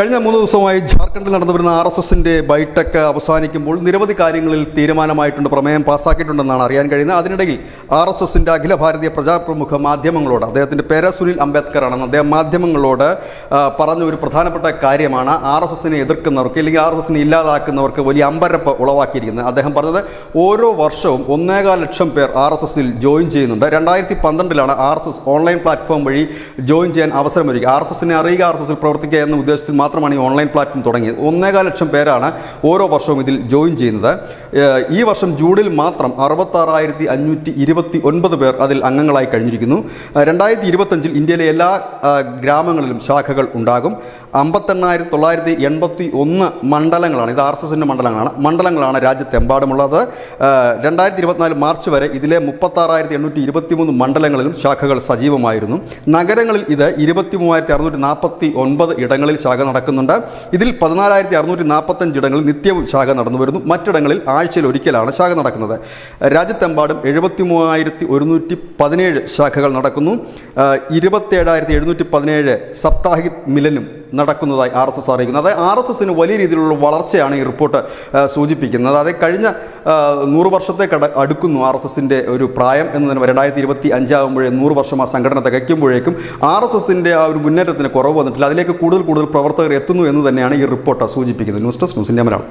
കഴിഞ്ഞ 3 ദിവസമായി ജാർഖണ്ഡിൽ നടന്നുവരുന്ന RSSന്റെ ബൈടെക് അവസാനിക്കുമ്പോൾ നിരവധി കാര്യങ്ങളിൽ തീരുമാനമായിട്ടുണ്ട്, പ്രമേയം പാസ്സാക്കിയിട്ടുണ്ടെന്നാണ് അറിയാൻ കഴിയുന്നത്. അതിനിടയിൽ RSSന്റെ അഖില ഭാരതീയ പ്രജാപ്രമുഖ മാധ്യമങ്ങളോട്, അദ്ദേഹത്തിൻ്റെ പേര് സുനിൽ അംബേദ്കർ ആണെന്ന്, അദ്ദേഹം മാധ്യമങ്ങളോട് പറഞ്ഞ ഒരു പ്രധാനപ്പെട്ട കാര്യമാണ് RSSനെ എതിർക്കുന്നവർക്ക് അല്ലെങ്കിൽ RSSനെ ഇല്ലാതാക്കുന്നവർക്ക് വലിയ അമ്പരപ്പ് ഉളവാക്കിയിരിക്കുന്നത്. അദ്ദേഹം പറഞ്ഞത് ഓരോ വർഷവും 1.25 ലക്ഷം പേർ RSSൽ ജോയിൻ ചെയ്യുന്നുണ്ട്. 2012 RSS ഓൺലൈൻ പ്ലാറ്റ്ഫോം വഴി ജോയിൻ ചെയ്യാൻ അവസരമൊരുക്കി. RSSനെ അറിയുക, RSSൽ പ്രവർത്തിക്കുക എന്ന ഉദ്ദേശത്തിൽ മാത്രമാണ് ഈ ഓൺലൈൻ പ്ലാറ്റ്ഫോം തുടങ്ങിയത്. 1.25 ലക്ഷം പേരാണ് ഓരോ വർഷവും ഇതിൽ ജോയിൻ ചെയ്യുന്നത്. ഈ വർഷം ജൂണിൽ മാത്രം 66,529 പേർ അതിൽ അംഗങ്ങളായി കഴിഞ്ഞിരിക്കുന്നു. 2025 ഇന്ത്യയിലെ എല്ലാ ഗ്രാമങ്ങളിലും ശാഖകൾ ഉണ്ടാകും. 58,981 മണ്ഡലങ്ങളാണ്, ഇത് RSSന്റെ മണ്ഡലങ്ങളാണ് രാജ്യത്തെമ്പാടുമുള്ളത്. 2024 മാർച്ച് വരെ ഇതിലെ 36,823 മണ്ഡലങ്ങളിലും ശാഖകൾ സജീവമായിരുന്നു. നഗരങ്ങളിൽ ഇത് 23,649 ഇടങ്ങളിൽ ശാഖ നടക്കുന്നുണ്ട്. ഇതിൽ 14,645 ഇടങ്ങളിൽ നിത്യവും ശാഖ നടന്നു വരുന്നു. മറ്റിടങ്ങളിൽ ആഴ്ചയിൽ ഒരിക്കലാണ് ശാഖ നടക്കുന്നത്. രാജ്യത്തെമ്പാടും 73,117 ശാഖകൾ നടക്കുന്നു. 27,717 സപ്താഹിക് മിലനും നടക്കുന്നതായി RSS അറിയിക്കുന്നു. അതായത് RSSന് വലിയ രീതിയിലുള്ള വളർച്ചയാണ് ഈ റിപ്പോർട്ട് സൂചിപ്പിക്കുന്നത്. അതായത് കഴിഞ്ഞ 100 വർഷത്തേക്ക് അടുക്കുന്നു RSSന്റെ ഒരു പ്രായം എന്ന് തന്നെ. 2025 ആകുമ്പോഴേ 100 വർഷം ആ സംഘടന തികയ്ക്കുമ്പോഴേക്കും RSSന്റെ ആ ഒരു മുന്നേറ്റത്തിന് കുറവ് വന്നിട്ടില്ല. അതിലേക്ക് കൂടുതൽ പ്രവർത്തകർ എത്തുന്നു എന്ന് തന്നെയാണ് ഈ റിപ്പോർട്ട് സൂചിപ്പിക്കുന്നത്. News desk news India Malayalam.